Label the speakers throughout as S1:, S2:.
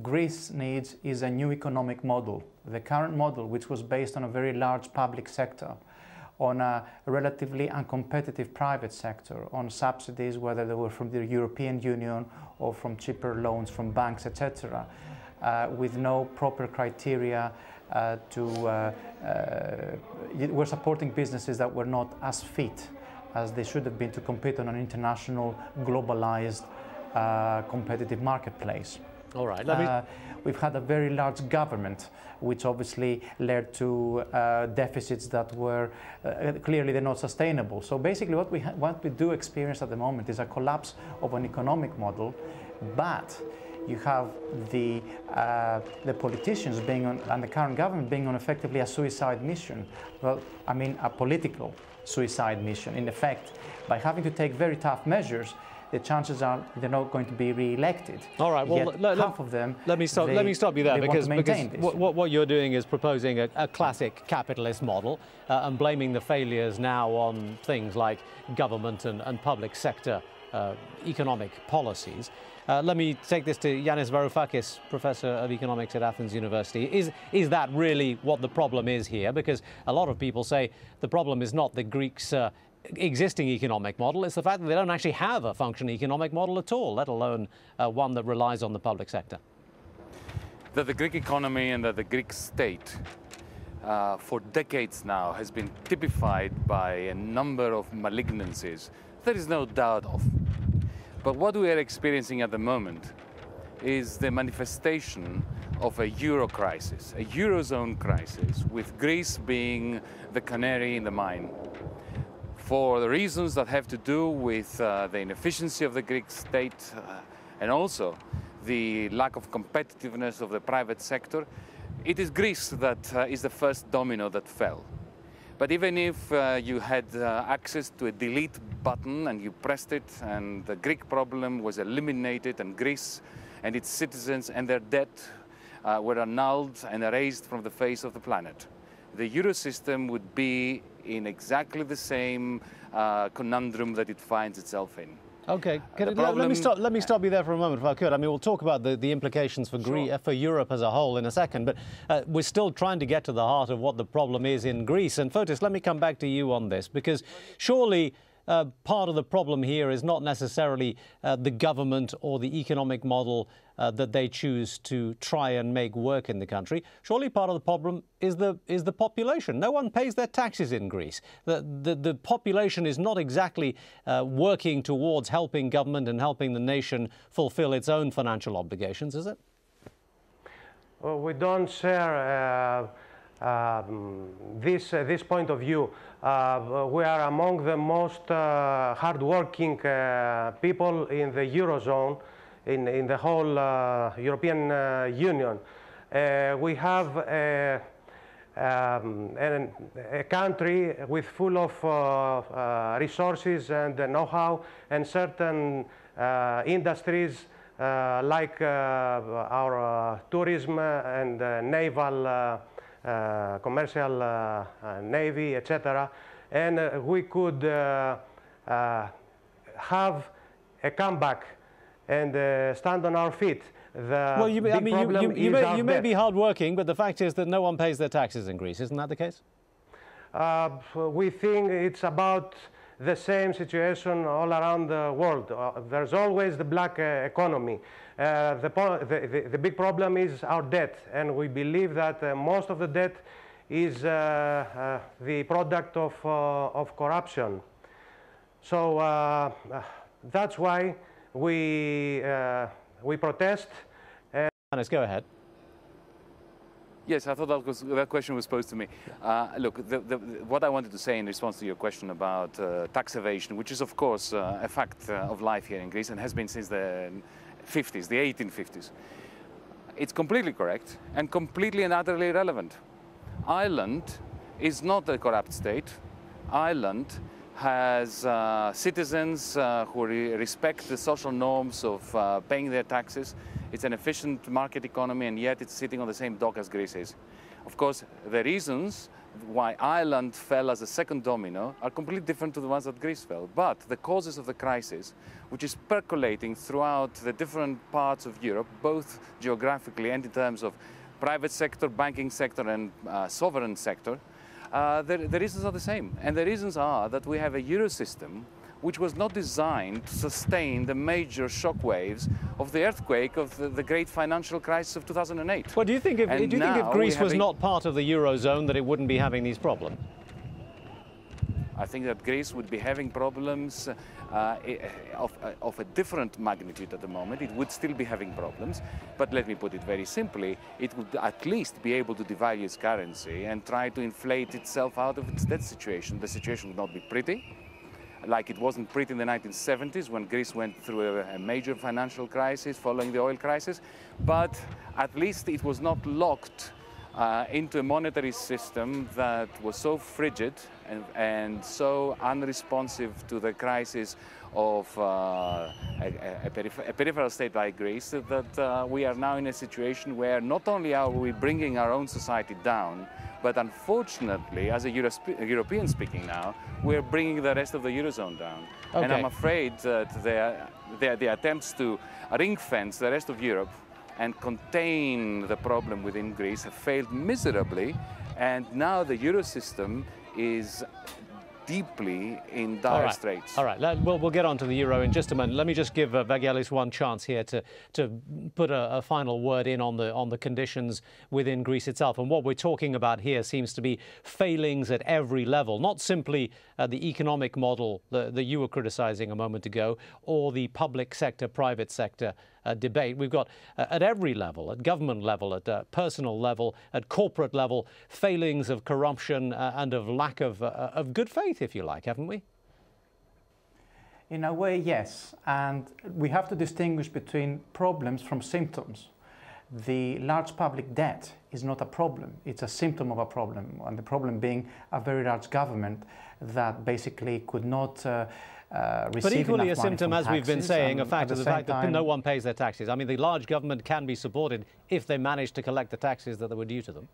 S1: Greece needs is a new economic model. The current model, which was based on a very large public sector, on a relatively uncompetitive private sector, on subsidies, whether they were from the European Union or from cheaper loans from banks, etc., with no proper criteria we're supporting businesses that were not as fit as they should have been to compete on an international, globalized, competitive marketplace.
S2: All right.
S1: We've had a very large government, which obviously led to deficits that were clearly they're not sustainable. So basically, what we do experience at the moment is a collapse of an economic model, but you have the politicians being on, and the current government being on effectively a suicide mission. Well, I mean a political suicide mission. In effect, by having to take very tough measures, the chances are they're not going to be re-elected.
S2: All right. Well,
S1: half of them.
S2: Let me stop you there, because what you're doing is proposing a classic capitalist model and blaming the failures now on things like government and public sector economic policies. Let me take this to Yanis Varoufakis, Professor of Economics at Athens University. Is that really what the problem is here? Because a lot of people say the problem is not the Greeks' existing economic model, it's the fact that they don't actually have a functioning economic model at all, let alone one that relies on the public sector.
S3: That the Greek economy and that the Greek state for decades now has been typified by a number of malignancies, there is no doubt of. But what we are experiencing at the moment is the manifestation of a euro crisis, a eurozone crisis, with Greece being the canary in the mine. For the reasons that have to do with the inefficiency of the Greek state and also the lack of competitiveness of the private sector, it is Greece that is the first domino that fell. But even if you had access to a delete button and you pressed it and the Greek problem was eliminated and Greece and its citizens and their debt were annulled and erased from the face of the planet, the euro system would be in exactly the same conundrum that it finds itself in.
S2: Okay, let me stop you there for a moment, if I could. I mean, we'll talk about the implications for for Europe as a whole in a second, but we're still trying to get to the heart of what the problem is in Greece. And Fotis, let me come back to you on this, because surely part of the problem here is not necessarily the government or the economic model that they choose to try and make work in the country. Surely part of the problem is the population. No one pays their taxes in Greece. The population is not exactly working towards helping government and helping the nation fulfill its own financial obligations, is it?
S4: Well, we don't share this point of view. We are among the most hardworking people in the Eurozone, in the whole European Union. We have a country with full of resources and know-how, and certain industries like our tourism and naval commercial navy, etc. And we could have a comeback and stand on our feet.
S2: Well, you may be hardworking, but the fact is that no one pays their taxes in Greece. Isn't that the case?
S4: We think it's about the same situation all around the world. There's always the black economy. The big problem is our debt, and we believe that most of the debt is the product of corruption. So that's why we protest.
S2: Hannes, go ahead.
S3: Yes, I thought that question was posed to me. Look, what I wanted to say in response to your question about tax evasion, which is of course a fact of life here in Greece and has been since the 50s, the 1850s. It's completely correct and completely and utterly irrelevant. Ireland is not a corrupt state. Ireland has citizens who respect the social norms of paying their taxes. It's an efficient market economy, and yet it's sitting on the same dock as Greece is. Of course, the reasons why Ireland fell as a second domino are completely different to the ones that Greece fell. But the causes of the crisis, which is percolating throughout the different parts of Europe, both geographically and in terms of private sector, banking sector, and sovereign sector, the reasons are the same. And the reasons are that we have a euro system which was not designed to sustain the major shock waves of the earthquake of the great financial crisis of 2008.
S2: Well, do you think if Greece was not part of the Eurozone that it wouldn't be having these problems?
S3: I think that Greece would be having problems of a different magnitude at the moment. It would still be having problems, but let me put it very simply, it would at least be able to devalue its currency and try to inflate itself out of its debt situation. The situation would not be pretty, like it wasn't pretty in the 1970s when Greece went through a major financial crisis following the oil crisis, but at least it was not locked into a monetary system that was so frigid and so unresponsive to the crisis of a peripheral state like Greece, that we are now in a situation where not only are we bringing our own society down, but unfortunately, as a European speaking now, we're bringing the rest of the Eurozone down. Okay. And I'm afraid that the attempts to ring-fence the rest of Europe and contain the problem within Greece have failed miserably, and now the Euro system is deeply in dire straits.
S2: All right, we'll get on to the euro in just a moment. Let me just give Vangelis one chance here to put a final word in on the conditions within Greece itself. And what we're talking about here seems to be failings at every level, not simply the economic model that you were criticising a moment ago, or the public sector, private sector debate. We've got at every level, at government level, at personal level, at corporate level, failings of corruption and of lack of good faith, if you like, haven't we?
S1: In a way, yes. And we have to distinguish between problems from symptoms. The large public debt is not a problem. It's a symptom of a problem. And the problem being a very large government that basically could not
S2: but equally a symptom, as we've been saying, a fact of the fact that no one pays their taxes. I mean, the large government can be supported if they manage to collect the taxes that were due to them.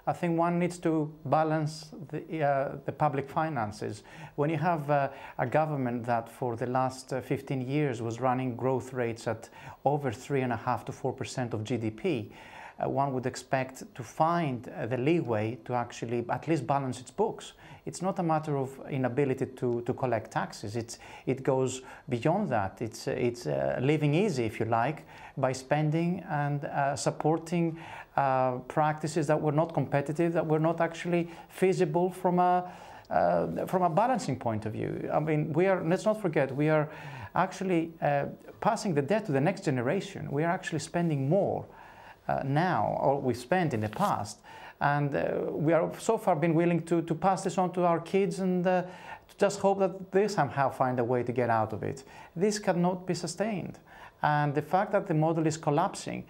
S1: I think one needs to balance the public finances. When you have a government that for the last 15 years was running growth rates at over 3.5% to 4% of GDP, one would expect to find the leeway to actually at least balance its books. It's not a matter of inability to collect taxes. It goes beyond that. It's living easy, if you like, by spending and supporting practices that were not competitive, that were not actually feasible from a balancing point of view. I mean, let's not forget, we are actually passing the debt to the next generation. We are actually spending more now, or we spent in the past, and we are so far been willing to pass this on to our kids and to just hope that they somehow find a way to get out of it. This cannot be sustained, and the fact that the model is collapsing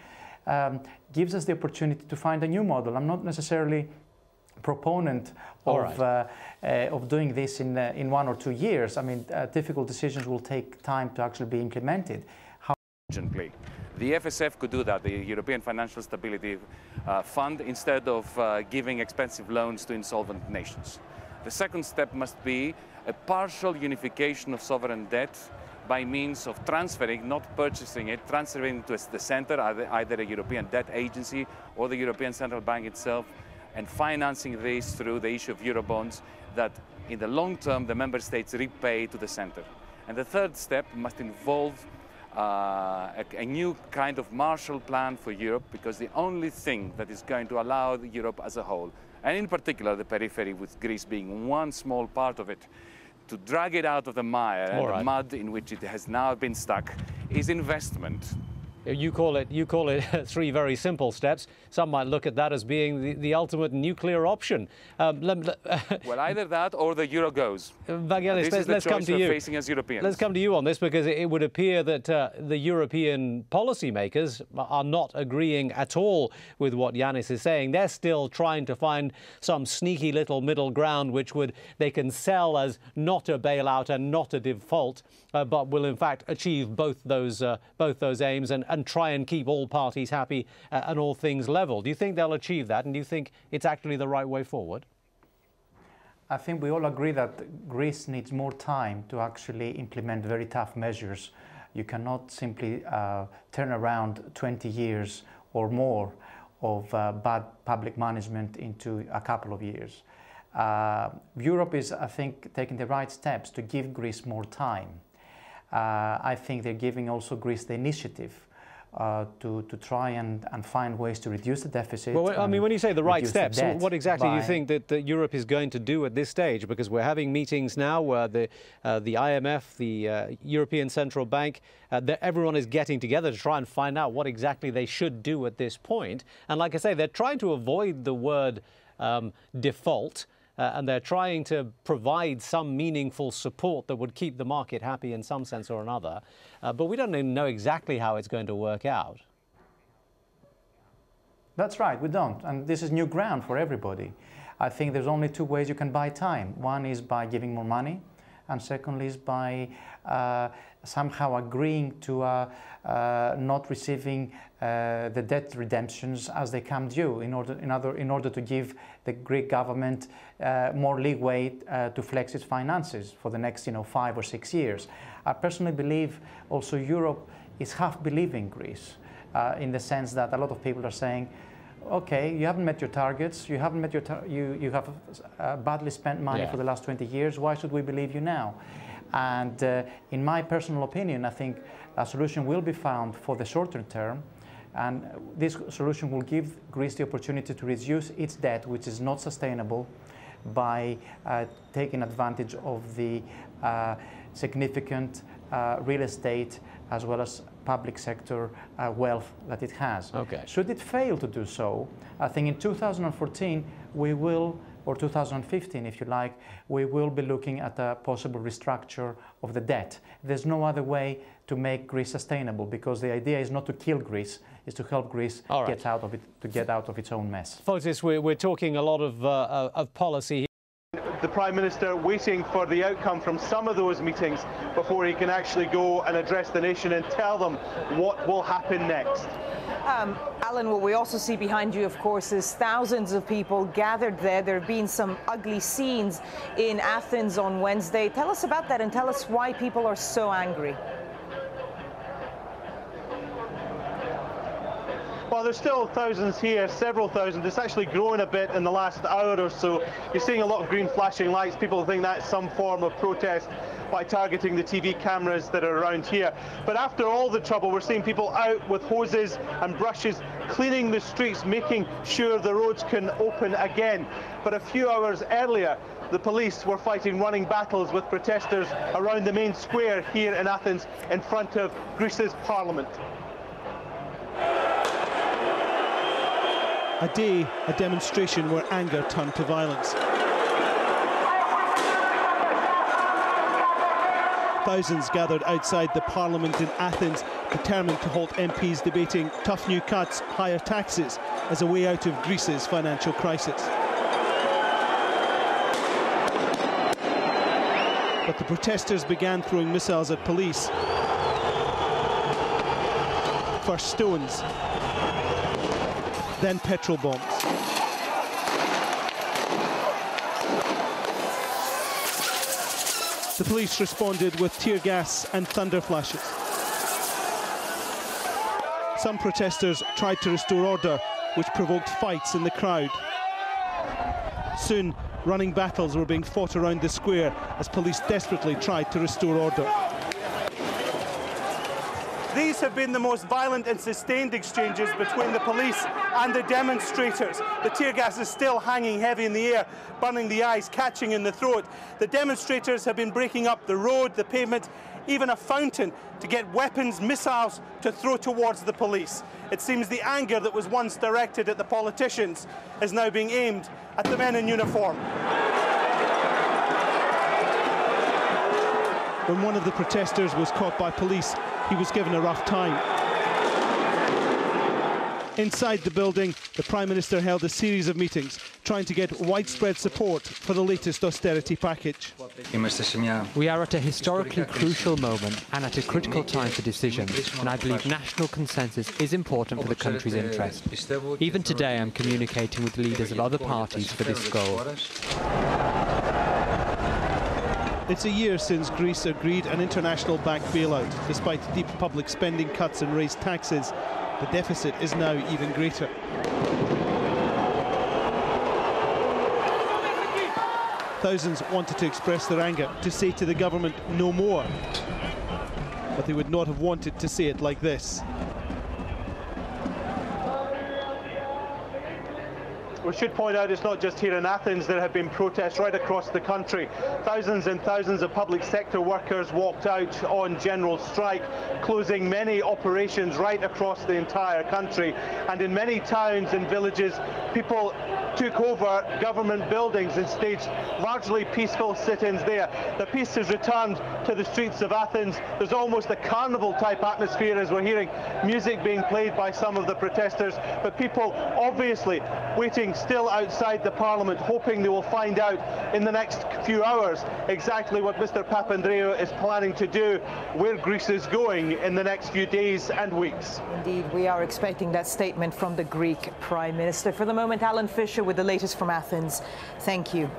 S1: gives us the opportunity to find a new model. I'm not necessarily a proponent of doing this in 1 or 2 years. I mean, difficult decisions will take time to actually be implemented.
S3: Urgently. The FSF could do that, the European Financial Stability Fund, instead of giving expensive loans to insolvent nations. The second step must be a partial unification of sovereign debt by means of transferring, not purchasing it, transferring to the center, either a European debt agency or the European Central Bank itself, and financing this through the issue of Eurobonds that in the long term the member states repay to the center. And the third step must involve a new kind of Marshall Plan for Europe, because the only thing that is going to allow Europe as a whole, and in particular the periphery, with Greece being one small part of it, to drag it out of the mire and the mud in which it has now been stuck, is investment.
S2: You call it 3 very simple steps. Some might look at that as being the ultimate nuclear option.
S3: Well, either that or the euro goes.
S2: Vangelis, let's come to you.
S3: Facing as Europeans.
S2: Let's come to you on this, because it would appear that the European policymakers are not agreeing at all with what Yanis is saying. They're still trying to find some sneaky little middle ground which they can sell as not a bailout and not a default, but will in fact achieve both those aims. And and try and keep all parties happy and all things level. Do you think they'll achieve that, and do you think it's actually the right way forward?
S1: I think we all agree that Greece needs more time to actually implement very tough measures. You cannot simply turn around 20 years or more of bad public management into a couple of years. Europe is, I think, taking the right steps to give Greece more time. I think they're giving also Greece the initiative to try and find ways to reduce the deficit.
S2: Well, I mean, when you say the right steps, what exactly do you think that Europe is going to do at this stage? Because we're having meetings now where the IMF, the European Central Bank, everyone is getting together to try and find out what exactly they should do at this point. And like I say, they're trying to avoid the word default. And they're trying to provide some meaningful support that would keep the market happy in some sense or another. But we don't even know exactly how it's going to work out.
S1: That's right, we don't. And this is new ground for everybody. I think there's only two ways you can buy time. One is by giving more money, and secondly is by somehow agreeing to not receiving the debt redemptions as they come due in order to give the Greek government more leeway to flex its finances for the next 5 or 6 years. I personally believe also Europe is half believing Greece in the sense that a lot of people are saying, okay, you haven't met your targets, you have badly spent money for the last 20 years, why should we believe you now? And in my personal opinion, I think a solution will be found for the shorter term, and this solution will give Greece the opportunity to reduce its debt, which is not sustainable, by taking advantage of the significant real estate as well as public sector wealth that it has.
S2: Okay.
S1: Should it fail to do so, I think in 2014 we will, or 2015 if you like, we will be looking at a possible restructure of the debt. There's no other way to make Greece sustainable, because the idea is not to kill Greece, is to help Greece get out of it, to get out of its own mess.
S2: Fotis, we're talking a lot of policy.
S5: The Prime Minister waiting for the outcome from some of those meetings before he can actually go and address the nation and tell them what will happen next.
S6: Alan, what we also see behind you, of course, is thousands of people gathered there. There have been some ugly scenes in Athens on Wednesday. Tell us about that and tell us why people are so angry.
S5: Well, there's still thousands here, several thousand. It's actually grown a bit in the last hour or so. You're seeing a lot of green flashing lights. People think that's some form of protest by targeting the TV cameras that are around here. But after all the trouble, we're seeing people out with hoses and brushes, cleaning the streets, making sure the roads can open again. But a few hours earlier, the police were fighting running battles with protesters around the main square here in Athens in front of Greece's parliament.
S7: A demonstration where anger turned to violence. Thousands gathered outside the parliament in Athens, determined to halt MPs debating tough new cuts, higher taxes, as a way out of Greece's financial crisis. But the protesters began throwing missiles at police. First stones, then petrol bombs. The police responded with tear gas and thunder flashes. Some protesters tried to restore order, which provoked fights in the crowd. Soon, running battles were being fought around the square as police desperately tried to restore order.
S8: These have been the most violent and sustained exchanges between the police and the demonstrators. The tear gas is still hanging heavy in the air, burning the eyes, catching in the throat. The demonstrators have been breaking up the road, the pavement, even a fountain to get weapons, missiles to throw towards the police. It seems the anger that was once directed at the politicians is now being aimed at the men in uniform.
S7: When one of the protesters was caught by police, he was given a rough time. Inside the building, the Prime Minister held a series of meetings trying to get widespread support for the latest austerity package.
S9: We are at a historically crucial moment and at a critical time for decisions, and I believe national consensus is important for the country's interest. Even today I'm communicating with leaders of other parties for this goal.
S7: It's a year since Greece agreed an international-backed bailout. Despite deep public spending cuts and raised taxes, the deficit is now even greater. Thousands wanted to express their anger, to say to the government, no more. But they would not have wanted to say it like this.
S5: We should point out it's not just here in Athens. There have been protests right across the country. Thousands and thousands of public sector workers walked out on general strike, closing many operations right across the entire country. And in many towns and villages, people took over government buildings and staged largely peaceful sit-ins there. The peace has returned to the streets of Athens. There's almost a carnival-type atmosphere as we're hearing music being played by some of the protesters, but people obviously waiting still outside the Parliament, hoping they will find out in the next few hours exactly what Mr Papandreou is planning to do, where Greece is going in the next few days and weeks.
S6: Indeed, we are expecting that statement from the Greek Prime Minister. For the moment, Alan Fisher with the latest from Athens. Thank you.